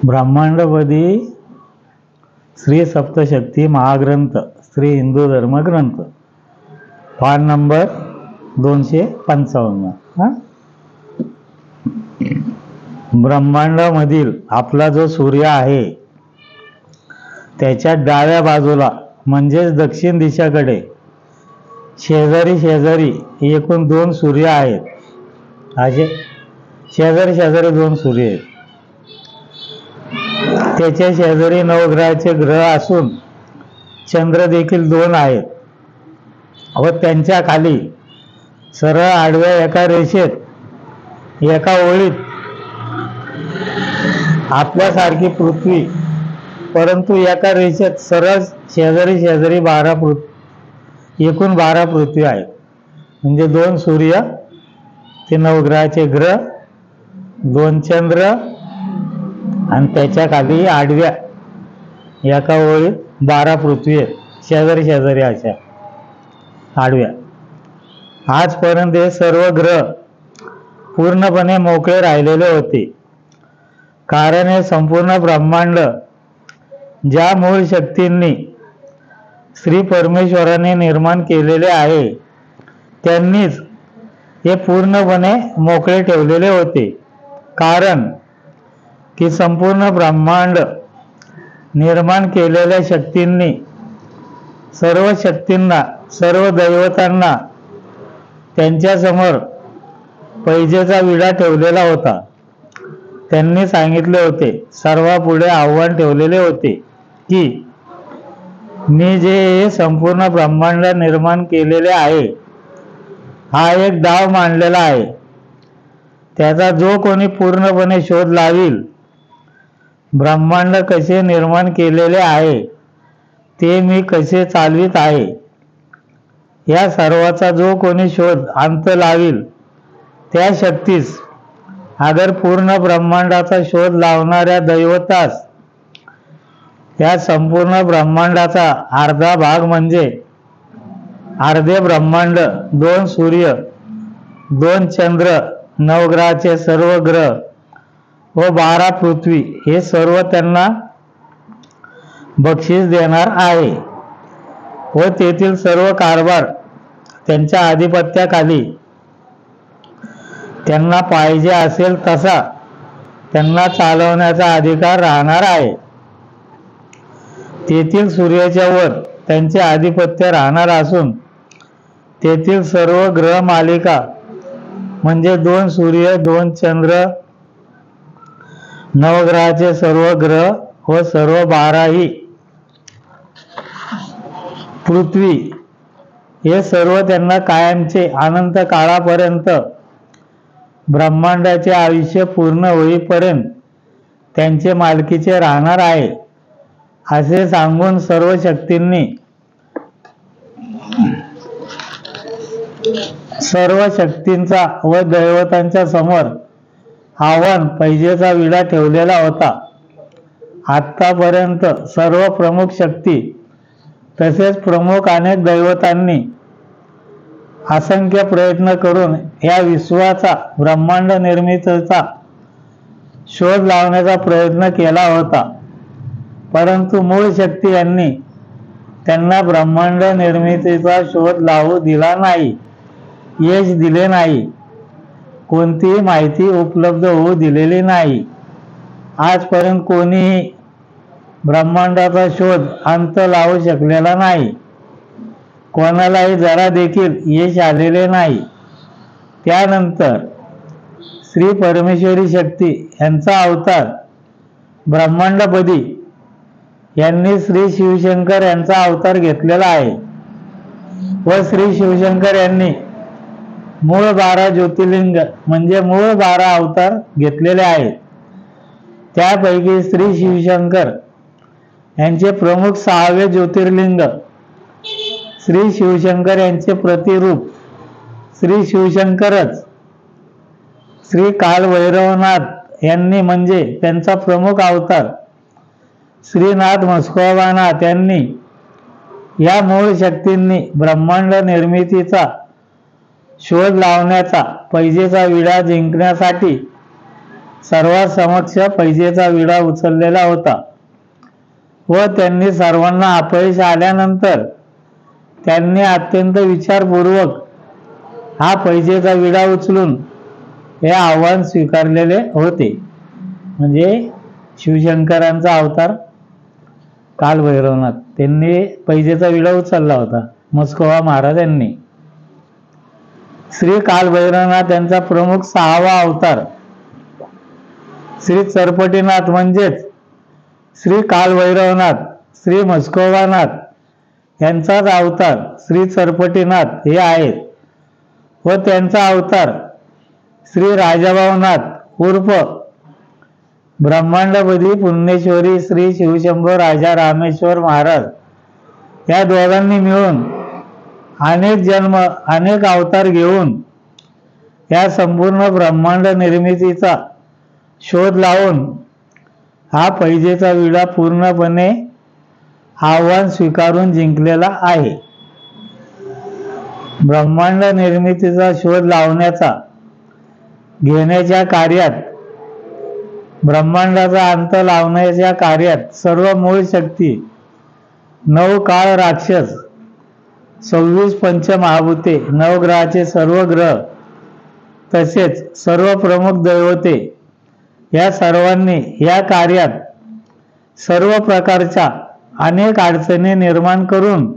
ब्रह्मांडपदी श्री सप्तशक्ती महाग्रंथ, श्री हिंदू धर्म ग्रंथ, पान नंबर 255। ब्रह्मांडामधील आपला जो सूर्य आहे त्याच्या डाव्या बाजूला म्हणजेच दक्षिण दिशाकडे शेजारी शेजारी एकूण 2 सूर्य आहेत। असे शेजारी शेजारी 2 सूर्य आहेत। त्याच्या शेजारी नवग्रहाचे ग्रह असून चंद्र देखील 2 आहेत व त्यांच्या खाली सरळ आडव्या एका रेषेत एका ओळीत आपल्यासारखी पृथ्वी, परंतु एका रेषेत सरळ शेजारी शेजारी एकूण 12 पृथ्वी आहेत। म्हणजे 2 सूर्य, ते नवग्रहाचे ग्रह, 2 चंद्र आणि त्याच्या खाली आडव्या एका ओळीत 12 पृथ्वी आहेत, शेजारी शेजारी अशा आडव्या। आजपर्यंत हे सर्व ग्रह पूर्णपणे मोकळे राहिलेले होते, कारण हे संपूर्ण ब्रह्मांड ज्या मूळ शक्तींनी श्री परमेश्वराने निर्माण केलेले आहे त्यांनीच हे पूर्णपणे मोकळे ठेवलेले होते। कारण की संपूर्ण ब्रह्मांड निर्माण केलेल्या शक्तींनी सर्व शक्तींना, सर्व दैवतांना त्यांच्यासमोर पैजेचा विडा ठेवलेला होता। त्यांनी सांगितले होते, सर्वापुढे आव्हान ठेवलेले होते की मी जे संपूर्ण ब्रह्मांड निर्माण केलेले आहे हा एक डाव मांडलेला आहे, त्याचा जो कोणी पूर्णपणे शोध लावील, ब्रह्मांड कसे निर्माण केलेले आहे, ते मी कसे चालवित आहे, या सर्वाचा जो कोणी शोध अंत लावील, त्या शक्तीस, अगर पूर्ण ब्रह्मांडाचा शोध लावणाऱ्या दैवतास या संपूर्ण ब्रह्मांडाचा अर्धा भाग म्हणजे अर्धे ब्रह्मांड, 2 सूर्य, 2 चंद्र, नवग्रहाचे सर्व ग्रह व 12 पृथ्वी हे सर्व त्यांना बक्षीस देणार आहे व तेथील सर्व कारभार त्यांच्या आधिपत्याखाली त्यांना पाहिजे असेल तसा त्यांना चालवण्याचा अधिकार राहणार आहे। तेथील सूर्याच्या वर त्यांचे आधिपत्य राहणार असून तेथील सर्व ग्रह मालिका म्हणजे 2 सूर्य, 2 चंद्र, नवग्रहाचे सर्व ग्रह व सर्व 12ही पृथ्वी हे सर्व त्यांना कायमचे अनंत काळापर्यंत ब्रह्मांडाचे आयुष्य पूर्ण होईपर्यंत त्यांचे मालकीचे राहणार आहे, असे सांगून सर्व शक्तींनी सर्व शक्तींचा व दैवतांच्या समोर आव्हान पैजेचा विडा ठेवलेला होता। आतापर्यंत सर्व प्रमुख शक्ती तसेच प्रमुख अनेक दैवतांनी असंख्य प्रयत्न करून या विश्वाचा, ब्रह्मांड निर्मितीचा शोध लावण्याचा प्रयत्न केला होता, परंतु मूळ शक्ती यांनी त्यांना ब्रह्मांड निर्मितीचा शोध लावू दिला नाही, यश दिले नाही, कोणतीही माहिती उपलब्ध होऊ दिलेली नाही। आजपर्यंत कोणीही ब्रह्मांडाचा शोध अंत लावू शकलेला नाही, कोणालाही जरा देखील यश आलेले नाही। त्यानंतर श्री परमेश्वरी शक्ती यांचा अवतार ब्रह्मांडपदी यांनी श्री शिवशंकर यांचा अवतार घेतलेला आहे व श्री शिवशंकर यांनी मूळ 12 ज्योतिर्लिंग म्हणजे मूळ 12 अवतार घेतलेले आहेत। त्यापैकी श्री शिवशंकर यांचे प्रमुख 6वे ज्योतिर्लिंग श्री शिवशंकर यांचे प्रतिरूप श्री शिवशंकरच श्री कालभैरवनाथ यांनी म्हणजे त्यांचा प्रमुख अवतार श्रीनाथ मस्कोबानाथ यांनी या मूळ शक्तींनी ब्रह्मांड निर्मितीचा शोध लावण्याचा, पैजेचा विडा जिंकण्यासाठी सर्वांसमक्ष पैजेचा विडा उचललेला होता व त्यांनी सर्वांना अपयश आल्यानंतर त्यांनी अत्यंत विचारपूर्वक हा पैजेचा विडा उचलून हे आव्हान स्वीकारलेले होते. म्हणजे शिवशंकरांचा अवतार कालभैरवनाथ, त्यांनी पैजेचा विडा उचलला होता मस्कोबा महाराज यांनी. श्री कालभैरवनाथ यांचा प्रमुख 6वा अवतार श्री चरपटीनाथ म्हणजेच श्री कालभैरवनाथ श्री मस्कोबानाथ यांचाच अवतार श्री चरपटीनाथ हे आहेत व त्यांचा अवतार श्री राजाभाऊनाथ उर्फ ब्रह्मांडपदी पुण्यश्वरी श्री शिवशंभो राजा रामेश्वर महाराज या दोघांनी मिळून अनेक जन्म अनेक अवतार घेऊन या संपूर्ण ब्रह्मांड निर्मितीचा शोध लावून हा पैजेचा विडा पूर्णपणे आव्हान स्वीकारून जिंकलेला आहे. ब्रह्मांड निर्मितीचा शोध लावण्याचा घेण्याच्या कार्यात, ब्रह्मांडाचा अंत लावण्याच्या कार्यात सर्व मूळ शक्ती, 9 काळ राक्षस, 26 पंचमहाभूते, नवग्रहाचे सर्व ग्रह तसेच सर्व प्रमुख दैवते या सर्वांनी या कार्यात सर्व प्रकारच्या अनेक अडचणी निर्माण करून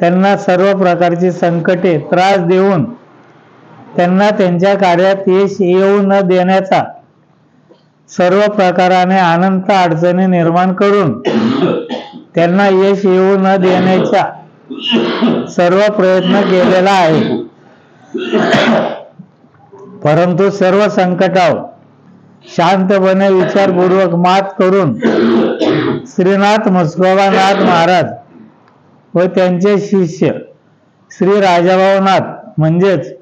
त्यांना सर्व प्रकारची संकटे त्रास देऊन त्यांना त्यांच्या कार्यात यश येऊ न देण्याचा, सर्व प्रकाराने अनंत अडचणी निर्माण करून त्यांना यश येऊ न देण्याचा सर्व प्रयत्न केलेला आहे. परंतु सर्व संकटावर शांतपणे विचारपूर्वक मात करून श्रीनाथ मस्कोबानाथ महाराज व त्यांचे शिष्य श्री राजाभाऊनाथ म्हणजेच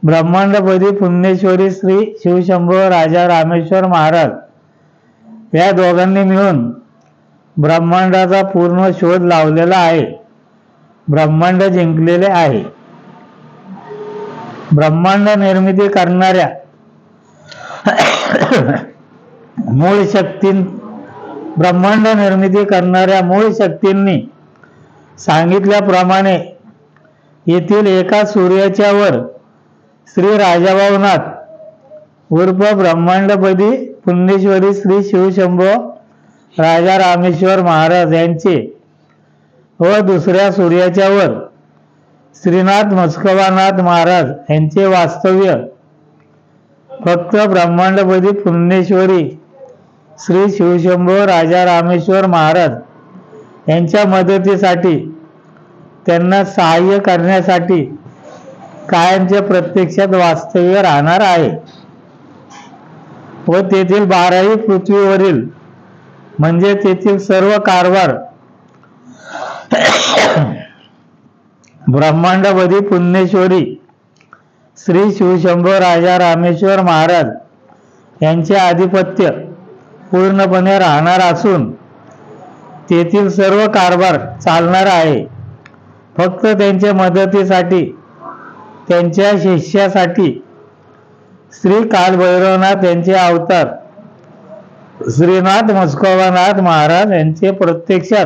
ब्रह्मांडपदी पुण्यश्वरी श्री शिवशंभो राजा रामेश्वर महाराज या दोघांनी मिळून ब्रह्मांडाचा पूर्ण शोध लावलेला आहे, ब्रह्मांड जिंकलेले आहे. ब्रह्मांड निर्मिती करणाऱ्या ब्रह्मांड निर्मिती करणाऱ्या मूळ शक्तींनी सांगितल्याप्रमाणे येथील एका सूर्याच्या वर श्री राजाभाऊनाथ उर्फ ब्रह्मांडपदी पुण्यश्वरी श्री शिवशंभो राजा रामेश्वर महाराज यांचे व दुसऱ्या सूर्याच्या वर श्रीनाथ मस्कोबानाथ महाराज यांचे वास्तव्य फक्त ब्रह्मांडपदी पुण्यश्वरी श्री शिवशंभो राजा रामेश्वर महाराज यांच्या मदतीसाठी, त्यांना सहाय्य करण्यासाठी कायमचे प्रत्यक्षात वास्तव्य राहणार आहे व तेथील 12ही पृथ्वीवरील म्हणजे तेथील सर्व कारभार ब्रह्मांडपदी पुण्यश्वरी श्री शिवशंभो राजा रामेश्वर महाराज यांचे आधिपत्य पूर्णपणे राहणार असून तेथील सर्व कारभार चालणार आहे. फक्त त्यांच्या मदतीसाठी, त्यांच्या शिष्यासाठी श्री कालभैरवनाथ यांचे अवतार श्रीनाथ मस्कोबानाथ महाराज यांचे प्रत्यक्षात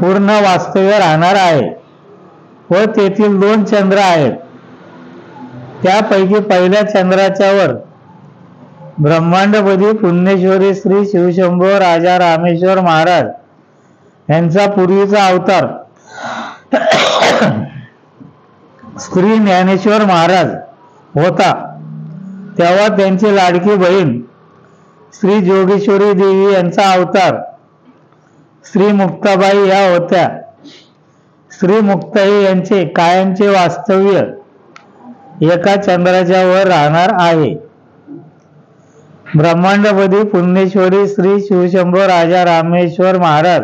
पूर्ण वास्तव्य राहणार आहे व तेथील 2 चंद्र आहेत. त्यापैकी पहिल्या चंद्राच्या वर ब्रह्मांडपदी पुण्यश्वरी श्री शिवशंभो राजा रामेश्वर महाराज यांचा पूर्वीचा अवतार श्री ज्ञानेश्वर महाराज होता. तेव्हा त्यांची लाडकी बहीण श्री जोगेश्वरी देवी यांचा अवतार श्री मुक्ताबाई या होत्या. श्री मुक्ताई यांचे कायमचे वास्तव्य एका चंद्राच्या वर राहणार आहे. ब्रह्मांडपदी पुण्यश्वरी श्री शिवशंभो राजा रामेश्वर महाराज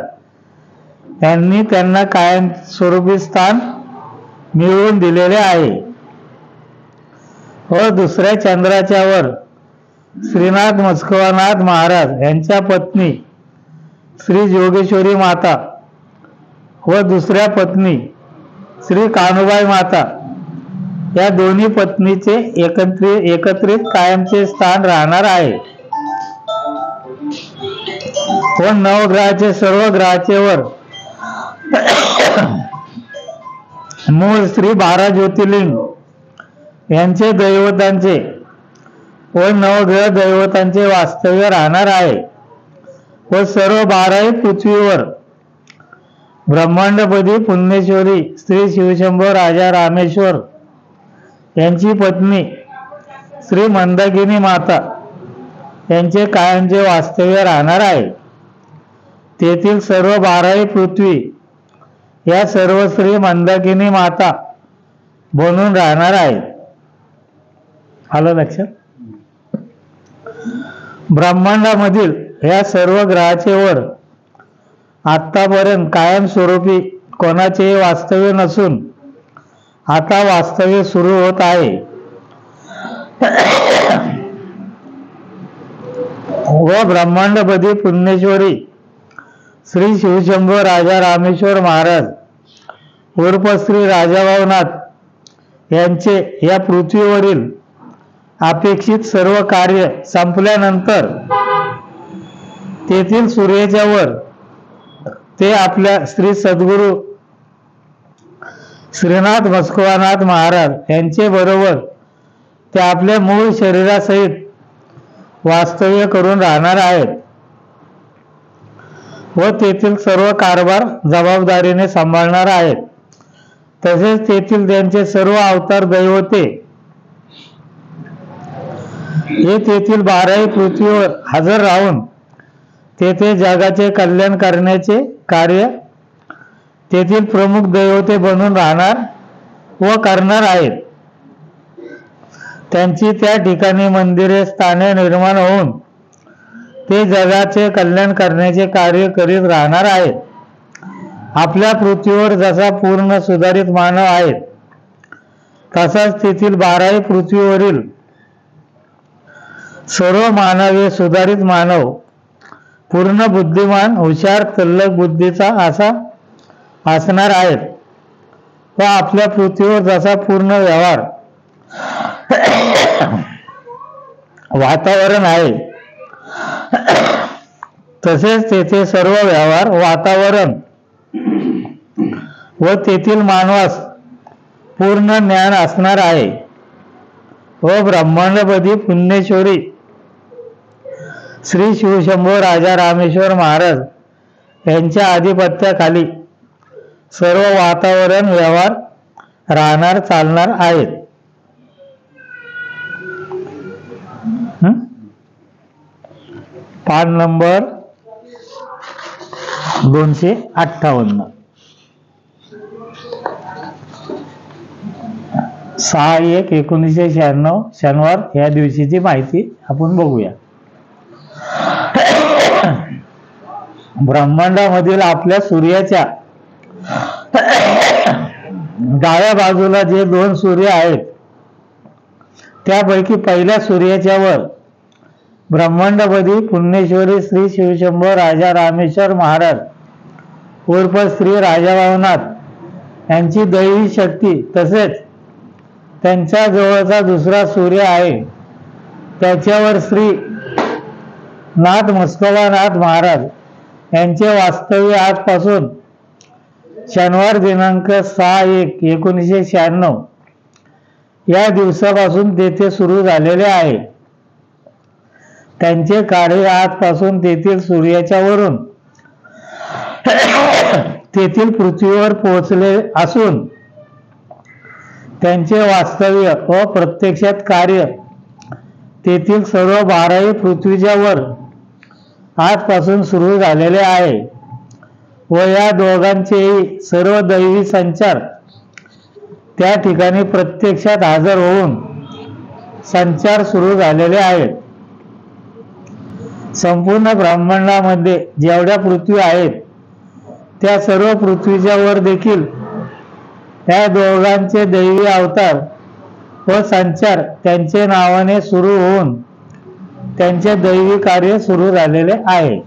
यांनी त्यांना कायम स्वरूपी स्थान मिळवून दिलेले आहे व दुसऱ्या चंद्राच्या वर श्रीनाथ मस्कोबानाथ महाराज यांच्या पत्नी श्री जोगेश्वरी माता व दुसऱ्या पत्नी श्री कान्हूबाई माता या दोन्ही पत्नीचे एकत्रित कायमचे स्थान राहणार आहे व नवग्रहाचे सर्व ग्रहाचे वर मूळ श्री 12 ज्योतिर्लिंग यांचे दैवतांचे व नवग्रह दैवतांचे वास्तव्य राहणार आहे व सर्व 12 पृथ्वीवर ब्रह्मांडपदी पुण्येश्वरी श्री शिवशंभो राजा रामेश्वर यांची पत्नी श्री मंदाकिनी माता यांचे कायमचे वास्तव्य राहणार आहे. तेथील सर्व 12 पृथ्वी या सर्व श्री मंदाकिनी माता बनून राहणार आहे. आलं लक्षात? ब्रह्मांडामधील या सर्व ग्रहाचे वर आतापर्यंत कायमस्वरूपी कोणाचेही वास्तव्य नसून आता वास्तव्य सुरू होत आहे व ब्रह्मांडपदी पुण्येश्वरी श्री शिवशंभो राजा रामेश्वर महाराज उर्फ श्री राजाभाऊनाथ यांचे या पृथ्वीवरील अपेक्षित सर्व कार्य संपल्यानंतर तेथील सूर्याच्या वर ते आपल्या श्री सद्गुरू श्रीनाथ मस्कोबानाथ महाराज यांचे बरोबर ते आपल्या मूळ शरीरासहित वास्तव्य करून राहणार आहेत व तेथील सर्व कारभार जबाबदारीने सांभाळणार आहेत. तसेच तेथील त्यांचे सर्व अवतार दैवते हे तेथील 12 पृथ्वीवर हजर राहून तेथे जगाचे कल्याण करण्याचे कार्य तेथील प्रमुख दैवते बनून राहणार व करणार आहेत. त्यांची त्या ठिकाणी मंदिरे स्थाने निर्माण होऊन ते जगाचे कल्याण करण्याचे कार्य करीत राहणार आहेत. आपल्या पृथ्वीवर जसा पूर्ण सुधारित मानव आहेत तसाच तेथील 12 पृथ्वीवरील सर्व मानव हे सुधारित मानव पूर्ण बुद्धिमान हुशार तल्लख बुद्धीचा असा असणार आहेत व आपल्या पृथ्वीवर जसा पूर्ण व्यवहार वातावरण आहे तसेच तेथे सर्व व्यवहार वातावरण व तेथील मानवास पूर्ण ज्ञान असणार आहे व ब्रह्मांडपदी पुण्येश्वरी श्री शिवशंभो राजा रामेश्वर महाराज यांच्या आधिपत्याखाली सर्व वातावरण व्यवहार राहणार चालणार आहेत. पान नंबर 258 6/1/1996 शनिवार या दिवशीची माहिती आपण बघूया. ब्रह्मांडामधील आपल्या सूर्याच्या डाव्या बाजूला जे 2 सूर्य आहेत त्यापैकी पहिल्या सूर्याच्या वर ब्रह्मांडपदी पुण्येश्वरी श्री शिवशंभो राजा रामेश्वर महाराज उर्फ श्री राजाभाऊनाथ यांची दैवी शक्ती तसेच त्यांच्या जवळचा दुसरा सूर्य आहे त्याच्यावर श्री नाथ मस्कोबानाथ महाराज यांचे वास्तव्य आजपासून शनिवार दिनांक 6/1/1996 या दिवसापासून तेथे सुरू झालेले आहे. त्यांचे कार्य आजपासून तेथील सूर्याच्या वरून तेथील पृथ्वीवर पोहोचले असून त्यांचे वास्तव्य व प्रत्यक्षात कार्य तेथील सर्व 12 पृथ्वीच्या वर आजपासून सुरू झालेले आहे व या दोघांचेही सर्व दैवी संचार त्या ठिकाणी प्रत्यक्षात हजर होऊन संचार सुरू झालेले आहेत. संपूर्ण ब्रह्मांडामध्ये जेवढ्या पृथ्वी आहेत त्या सर्व पृथ्वीच्या वर देखील त्या दोघांचे दैवी अवतार व संचार त्यांचे नावाने सुरू होऊन त्यांचे दैवी कार्य सुरू झालेले आहे.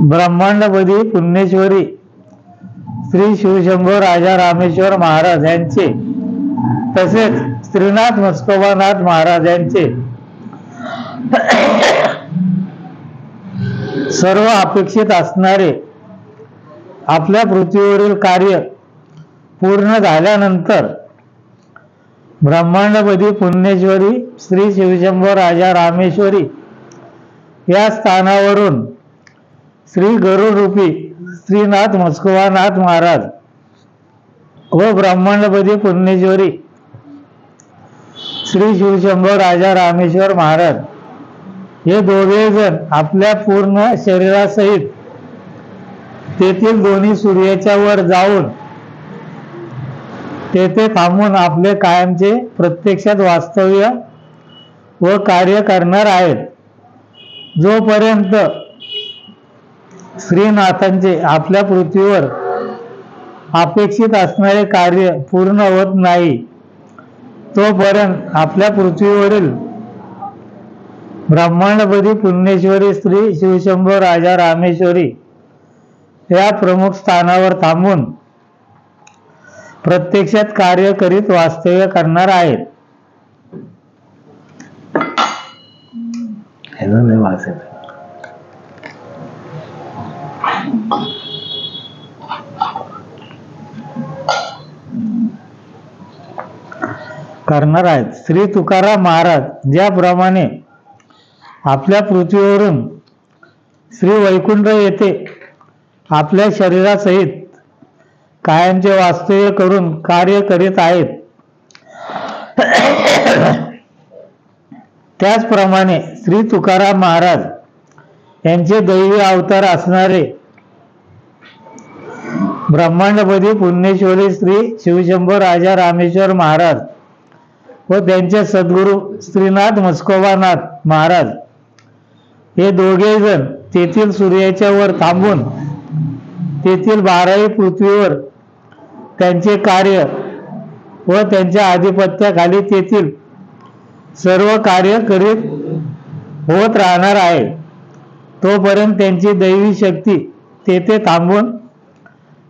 ब्रह्मांडपदी पुण्येश्वरी श्री शिवशंभो राजा रामेश्वर महाराज यांचे तसेच श्रीनाथ मस्कोबानाथ महाराज यांचे सर्व अपेक्षित असणारे आपल्या पृथ्वीवरील कार्य पूर्ण झाल्यानंतर ब्रह्मांडपदी पुण्येश्वरी श्री शिवशंभो राजा रामेश्वरी या स्थानावरून श्री गरुडरूपी श्रीनाथ मस्कोबानाथ महाराज व ब्रह्मांडपदी पुण्येश्वरी श्री शिवशंभो राजा रामेश्वर महाराज हे दोघे जण आपल्या पूर्ण शरीरासहित तेथील दोन्ही सूर्याच्या वर जाऊन तेथे थांबून आपले कायमचे प्रत्यक्षात वास्तव्य व कार्य करणार आहेत. जोपर्यंत श्रीनाथांचे आपल्या पृथ्वीवर अपेक्षित असणारे कार्य पूर्ण होत नाही तोपर्यंत आपल्या पृथ्वीवरील ब्रह्मांडपदी पुण्येश्वरी श्री शिवशंभो राजा रामेश्वरी या प्रमुख स्थानावर थांबून प्रत्यक्षात कार्य करीत वास्तव्य करणार आहेत. करणार आहेत. श्री तुकाराम महाराज ज्याप्रमाणे आपल्या पृथ्वीवरून श्री वैकुंठ येथे आपल्या शरीरासहित कायमचे वास्तव्य करून कार्य करीत आहेत त्याचप्रमाणे श्री तुकाराम महाराज यांचे दैवी अवतार असणारे ब्रह्मांडपदी पुण्येश्वरी श्री शिवशंभो राजा रामेश्वर महाराज व त्यांचे सद्गुरू श्रीनाथ मस्कोबानाथ महाराज हे दोघे जण तेथील सूर्याच्या वर थांबून तेथील 12ही पृथ्वीवर त्यांचे कार्य व त्यांच्या आधिपत्याखाली तेथील सर्व कार्य करीत होत राहणार आहे. तोपर्यंत त्यांची दैवी शक्ती तेथे थांबून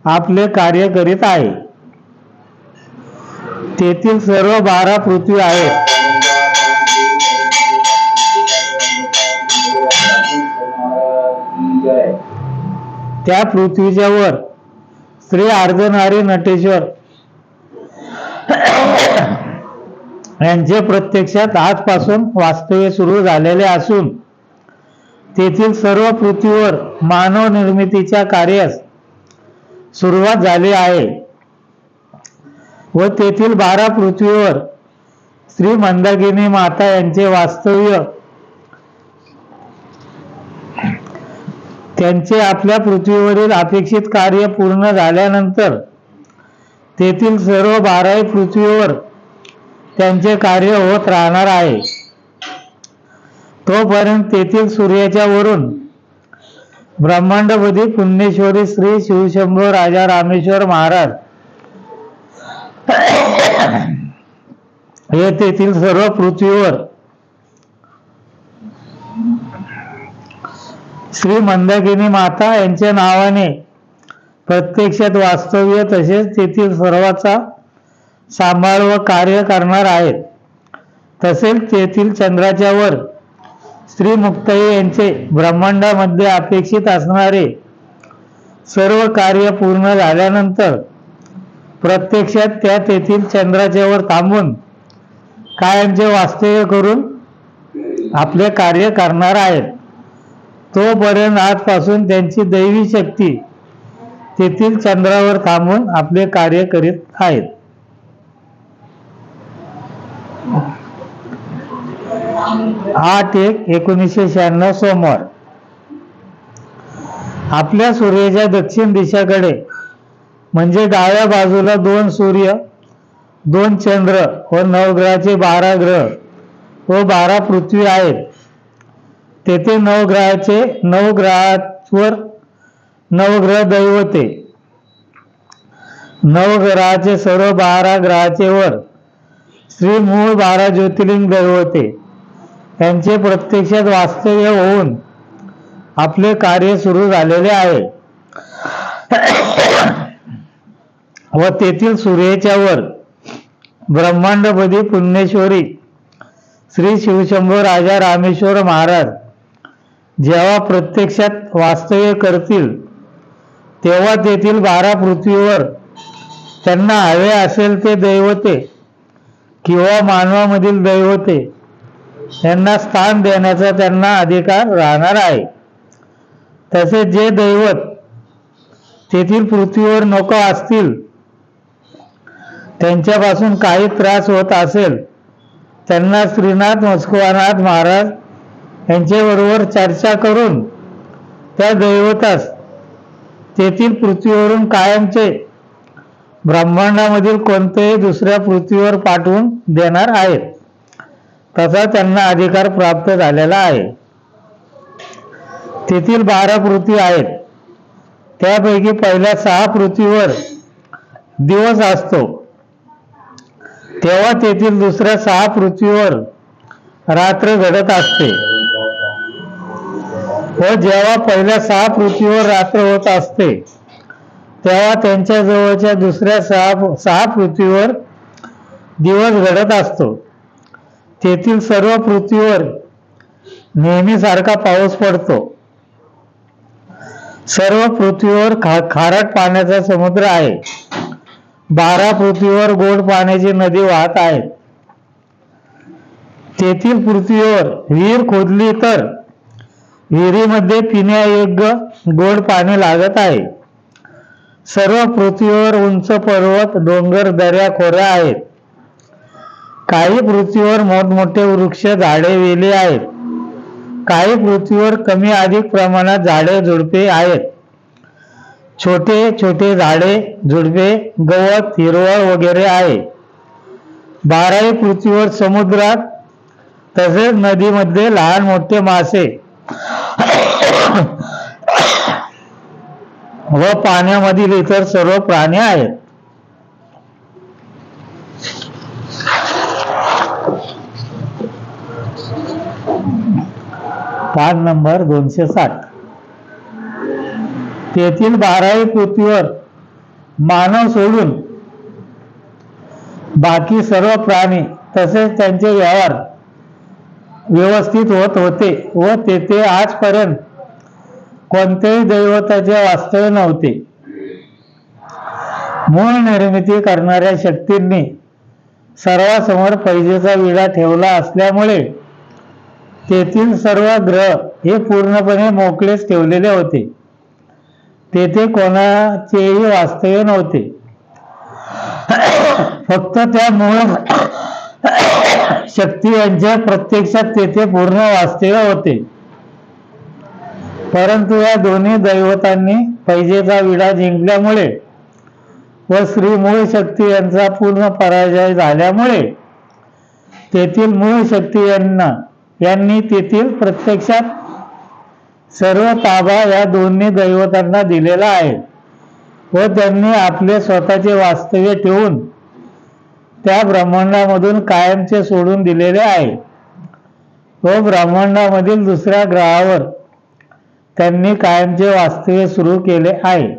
आपले कार्य करीत आहे. तेथील सर्व 12 पृथ्वी आहेत त्या पृथ्वीच्या वर श्री अर्धनारी नटेश्वर यांचे प्रत्यक्षात आजपासून वास्तव्य सुरू झालेले असून तेथील सर्व पृथ्वीवर मानव निर्मितीच्या कार्यास सुरुवात झाली आहे व तेथील 12 पृथ्वीवर श्री मंदाकिनी माता यांचे वास्तव्य त्यांचे आपल्या पृथ्वीवरील अपेक्षित कार्य पूर्ण झाल्यानंतर तेथील सर्व 12ही पृथ्वीवर त्यांचे कार्य होत राहणार आहे. तोपर्यंत तेथील सूर्याच्या वरून ब्रह्मांडपदी पुण्येश्वरी श्री शिवशंभो राजा रामेश्वर महाराज हे तेथील सर्व पृथ्वीवर श्री मंदाकिनी माता यांच्या नावाने प्रत्यक्षात वास्तव्य तसेच तेथील सर्वाचा सांभाळ व कार्य करणार आहेत. तसेच तेथील चंद्राच्या वर श्री मुक्ताई यांचे ब्रह्मांडामध्ये अपेक्षित असणारे सर्व कार्य पूर्ण झाल्यानंतर प्रत्यक्षात त्या तेथील चंद्राच्या वर थांबून कायमचे वास्तव्य करून आपले कार्य करणार आहेत. तोपर्यंत आजपासून त्यांची दैवी शक्ती तेथील चंद्रावर थांबून आपले कार्य करीत आहेत. 8/1/1996 सोमवार. आपल्या सूर्याच्या दक्षिण दिशेकडे म्हणजे डाव्या बाजूला 2 सूर्य, 2 चंद्र व नवग्रहाचे 12 ग्रह व 12 पृथ्वी आहेत. तेथे नवग्रहावर नवग्रह दैवते, नवग्रहाचे सर्व 12 ग्रहाचे वर श्री मूळ 12 ज्योतिर्लिंग दैवते यांचे प्रत्यक्षात वास्तव्य होऊन आपले कार्य सुरू झालेले आहे. व तेथील सूर्याच्या वर ब्रह्मांडपदी पुण्येश्वरी श्री शिवशंभो राजा रामेश्वर महाराज जेव्हा प्रत्यक्षात वास्तव्य करतील तेव्हा तेथील 12 पृथ्वीवर त्यांना हवे असेल ते दैवते किंवा मानवामधील दैवते यांना स्थान देण्याचा त्यांना अधिकार राहणार आहे. तसेच जे दैवत तेथील पृथ्वीवर नको असतील, त्यांच्यापासून काही त्रास होत असेल, त्यांना श्रीनाथ मस्कोनाथ महाराज यांच्याबरोबर चर्चा करून त्या दैवतास तेथील पृथ्वीवरून कायमचे ब्रह्मांडामधील कोणत्याही दुसऱ्या पृथ्वीवर पाठवून देणार आहेत. तसा त्यांना अधिकार प्राप्त झालेला आहे. तेथील 12 पृथ्वी आहेत. त्यापैकी पहिल्या 6 पृथ्वीवर दिवस असतो, तेव्हा तेथील दुसऱ्या 6 पृथ्वीवर रात्र घडत असते. व जेव्हा पहिल्या 6 पृथ्वीवर रात्र होत असते तेव्हा त्यांच्या जवळच्या दुसऱ्या 6 पृथ्वीवर दिवस घडत असतो. तेथील सर्व पृथ्वीवर नेहमीसारखा पाऊस पडतो. सर्व पृथ्वीवर खारट पाण्याचा समुद्र आहे. 12 पृथ्वीवर गोड पाण्याची नदी वाहत आहे. तेथील पृथ्वीवर विहीर खोदली तर विहिरीमध्ये पिण्यायोग्य गोड पाणी लागत आहे. सर्व पृथ्वीवर उंच पर्वत, डोंगर, दऱ्या, खोऱ्या आहेत. काही पृथ्वीवर मोठमोठे वृक्ष, झाडे, वेली आहेत. काही पृथ्वीवर कमी अधिक प्रमाणात झाडे, झुडपे आहेत. छोटे छोटे झाडे, झुडपे, गवत, हिरवळ वगैरे आहे. 12ही पृथ्वीवर समुद्रात तसेच नदीमध्ये लहान मोठे मासे व पाण्यामधील इतर सर्व प्राणी आहेत. पान नंबर 260. तेथील 12ही पृथ्वीवर मानव सोडून बाकी सर्व प्राणी तसेच त्यांचे व्यवहार व्यवस्थित होत होते व तेथे आजपर्यंत कोणत्याही दैवताचे वास्तव्य नव्हते. मूळ निर्मिती करणाऱ्या शक्तींनी सर्वांसमोर पैजेचा विडा ठेवला असल्यामुळे तेथील सर्व ग्रह हे पूर्णपणे मोकळेच ठेवलेले होते. तेथे कोणाचेही वास्तव्य नव्हते. फक्त त्या मूळ शक्ती यांच्या प्रत्यक्षात तेथे पूर्ण वास्तव्य होते. परंतु या दोन्ही दैवतांनी पैजेचा विडा जिंकल्यामुळे व श्री मूळ शक्ती यांचा पूर्ण पराजय झाल्यामुळे तेथील मूळ शक्ती यांनी तेथील प्रत्यक्षात सर्व ताबा या दोन्ही दैवतांना दिलेला आहे व त्यांनी आपले स्वतःचे वास्तव्य ठेवून त्या ब्रह्मांडामधून कायमचे सोडून दिलेले आहे व ब्रह्मांडामधील दुसऱ्या ग्रहावर त्यांनी कायमचे वास्तव्य सुरू केले आहे.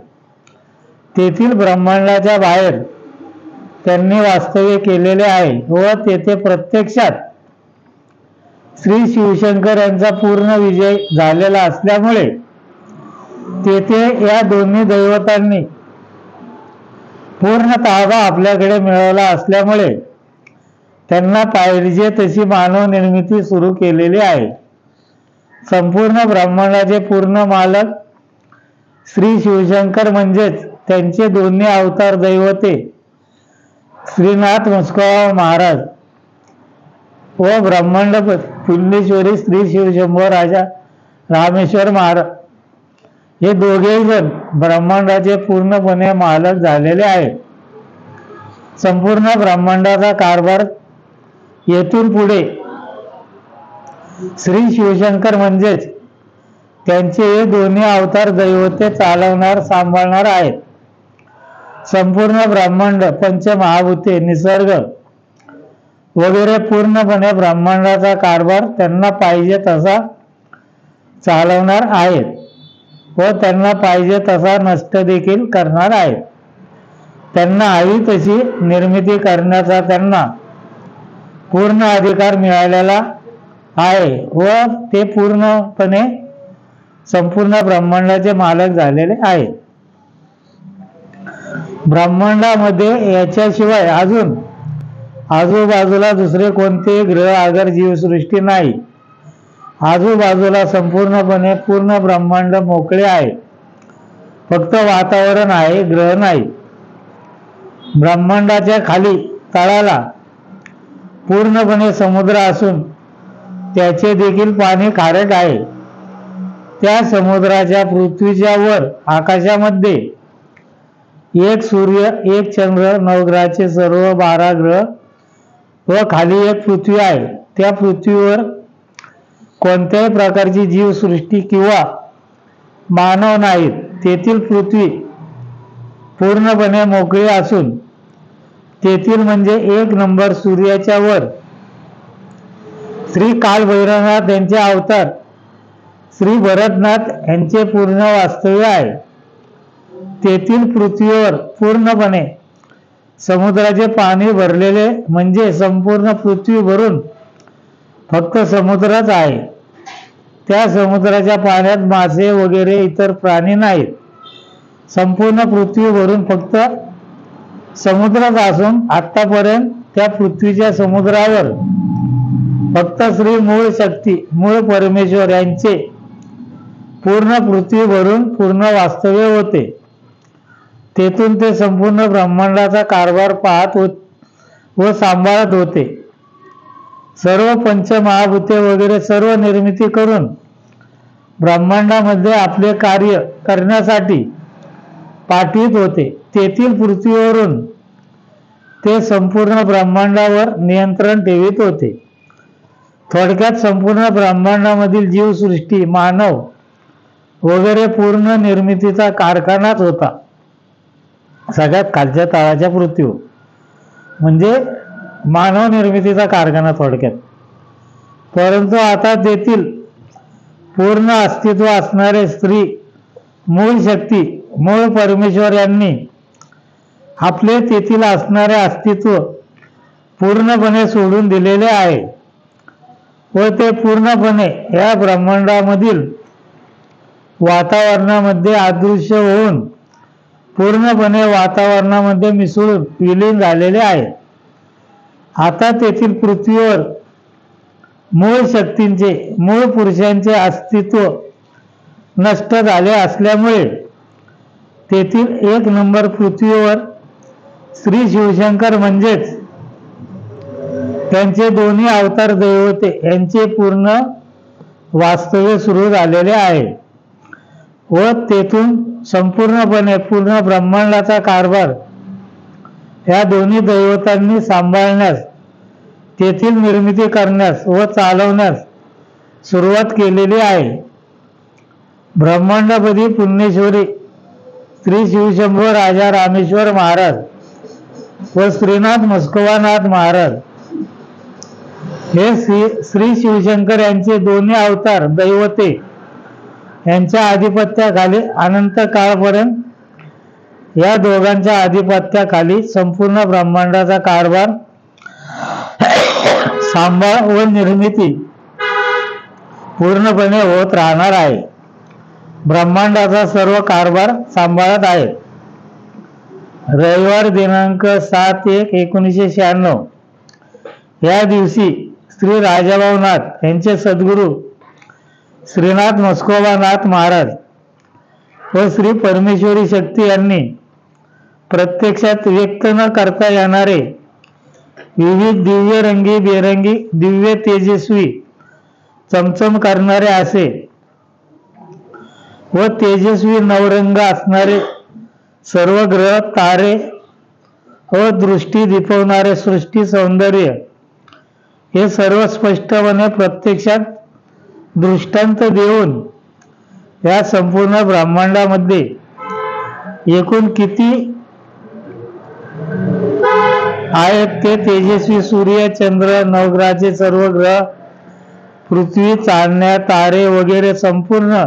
तेथील ब्रह्मांडाच्या बाहेर त्यांनी वास्तव्य केलेले आहे व तेथे प्रत्यक्षात श्री शिवशंकर यांचा पूर्ण विजय झालेला असल्यामुळे तेथे या दोन्ही दैवतांनी पूर्ण ताबा आपल्याकडे मिळवला असल्यामुळे त्यांना पाहिजे तशी मानव निर्मिती सुरू केलेली आहे. संपूर्ण ब्रह्मांडाचे पूर्ण मालक श्री शिवशंकर म्हणजेच त्यांचे दोन्ही अवतार दैवते श्रीनाथ मस्कोबा महाराज व ब्रह्मांड पुण्येश्वरी श्री शिवशंभो राजा रामेश्वर महाराज हे दोघेही जण ब्रह्मांडाचे पूर्णपणे मालक झालेले आहेत. संपूर्ण ब्रह्मांडाचा कारभार येथून पुढे श्री शिवशंकर म्हणजेच त्यांचे हे दोन्ही अवतार दैवते चालवणार सांभाळणार आहेत. संपूर्ण ब्रह्मांड, पंचमहाभूते, निसर्ग वगैरे पूर्णपणे ब्रह्मांडाचा कारभार त्यांना पाहिजे तसा चालवणार आहेत व त्यांना पाहिजे तसा नष्ट देखील करणार आहेत. त्यांना हवी तशी निर्मिती करण्याचा त्यांना पूर्ण अधिकार मिळालेला आहे व ते पूर्णपणे संपूर्ण ब्रह्मांडाचे मालक झालेले आहेत. ब्रह्मांडामध्ये याच्याशिवाय अजून आजूबाजूला दुसरे कोणतेही ग्रह आगर जीवसृष्टी नाही. आजूबाजूला संपूर्णपणे पूर्ण ब्रह्मांड मोकळे आहे. फक्त वातावरण आहे, ग्रह नाही. ब्रह्मांडाच्या खाली तळाला पूर्णपणे समुद्र असून त्याचे देखील पाणी खारट आहे. त्या समुद्राच्या पृथ्वीच्या वर आकाशामध्ये एक सूर्य, एक चंद्र, नवग्रहाचे सर्व 12 ग्रह व खाली एक पृथ्वी आहे. त्या पृथ्वीवर कोणत्याही प्रकारची जीवसृष्टी किंवा मानव नाहीत. तेथील पृथ्वी पूर्णपणे मोकळी असून तेथील म्हणजे 1 नंबर सूर्याच्या वर श्री कालभैरवनाथ यांचे अवतार श्री भरतनाथ यांचे पूर्ण वास्तव्य आहे. तेथील पृथ्वीवर पूर्णपणे समुद्राचे पाणी भरलेले म्हणजे संपूर्ण पृथ्वी भरून फक्त समुद्रच आहे. त्या समुद्राच्या पाण्यात मासे वगैरे इतर प्राणी नाहीत. संपूर्ण पृथ्वी भरून फक्त समुद्रच असून आतापर्यंत त्या पृथ्वीच्या समुद्रावर फक्त श्री मूळ शक्ती, मूळ परमेश्वर यांचे पूर्ण पृथ्वी भरून पूर्ण वास्तव्य होते. तेथून ते संपूर्ण ब्रह्मांडाचा कारभार पाहत व सांभाळत होते. सर्व पंचमहाभूते वगैरे सर्व निर्मिती करून ब्रह्मांडामध्ये आपले कार्य करण्यासाठी पाठवित होते. तेथील पृथ्वीवरून ते संपूर्ण ब्रह्मांडावर नियंत्रण ठेवित होते. थोडक्यात संपूर्ण ब्रह्मांडामधील जीवसृष्टी, मानव वगैरे पूर्ण निर्मितीचा कारखानाच होता. सगळ्यात खालच्या तळाच्या पृथ्वीवर म्हणजे मानव निर्मितीचा कारखाना थोडक्यात. परंतु आता तेथील पूर्ण अस्तित्व असणारे स्त्री मूळ शक्ती, मूळ परमेश्वर यांनी आपले तेथील असणारे अस्तित्व पूर्णपणे सोडून दिलेले आहे व ते पूर्णपणे या ब्रह्मांडामधील वातावरणामध्ये अदृश्य होऊन पूर्णपणे वातावरणामध्ये मिसळून विलीन झालेले आहे. आता तेथील पृथ्वीवर मूळ शक्तींचे, मूळ पुरुषांचे अस्तित्व नष्ट झाले असल्यामुळे तेथील 1 नंबर पृथ्वीवर श्री शिवशंकर म्हणजेच त्यांचे दोन्ही अवतार दैवते यांचे पूर्ण वास्तव्य सुरू झालेले आहे व तेथून संपूर्णपणे पूर्ण ब्रह्मांडाचा कारभार या दोन्ही दैवतांनी सांभाळण्यास, तेथील निर्मिती करण्यास व चालवण्यास सुरुवात केलेली आहे. ब्रह्मांडपदी पुण्यश्वरी श्री शिवशंभो राजा रामेश्वर महाराज व श्रीनाथ मस्कोबानाथ महाराज हे श्री शिवशंकर यांचे दोन्ही अवतार दैवते यांच्या आधिपत्याखाली अनंत काळपर्यंत या दोघांच्या आधिपत्याखाली संपूर्ण ब्रह्मांडाचा कारभार, सांभाळ व निर्मिती पूर्णपणे होत राहणार आहे. ब्रह्मांडाचा सर्व कारभार सांभाळत आहे. रविवार दिनांक 7/1/1996 या दिवशी श्री राजाभाऊनाथ यांचे सद्गुरू श्रीनाथ मस्कोबानाथ महाराज व श्री परमेश्वरी शक्ती यांनी प्रत्यक्षात व्यक्त न करता येणारे विविध दिव्यरंगी, बेरंगी, दिव्य तेजस्वी, चमचम करणारे असे व तेजस्वी नवरंग असणारे सर्व ग्रह, तारे व दृष्टी दिपवणारे सृष्टी सौंदर्य हे सर्व स्पष्टपणे प्रत्यक्षात दृष्टांत देऊन या संपूर्ण ब्रह्मांडामध्ये एकूण किती आहेत ते तेजस्वी सूर्य, चंद्र, नवग्रहाचे सर्व ग्रह, पृथ्वी, चांदण्या, तारे वगैरे संपूर्ण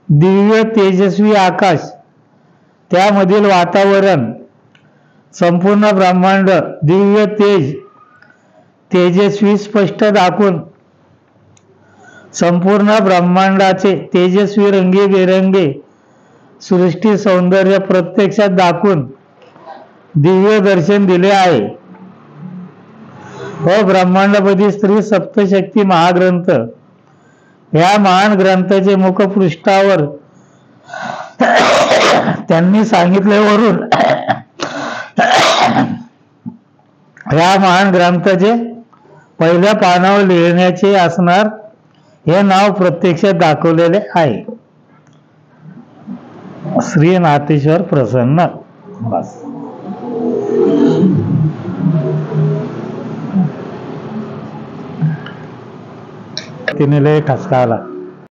दिव्य तेजस्वी आकाश, त्यामधील वातावरण संपूर्ण ब्रह्मांड दिव्य तेज तेजस्वी स्पष्ट दाखवून संपूर्ण ब्रह्मांडाचे तेजस्वी रंगीबेरंगी सृष्टी सौंदर्य प्रत्यक्षात दाखवून दिव्य दर्शन दिले आहे. व ब्रह्मांडपदी स्त्री सप्तशक्ती महाग्रंथ या महान ग्रंथाचे मुखपृष्ठावर त्यांनी सांगितल्यावरून या महान ग्रंथाचे पहिल्या पानावर लिहिण्याचे असणार हे नाव प्रत्यक्षात दाखवलेले आहे. श्री नाथेश्वर प्रसन्न. बस. तिने लय ठसका आला.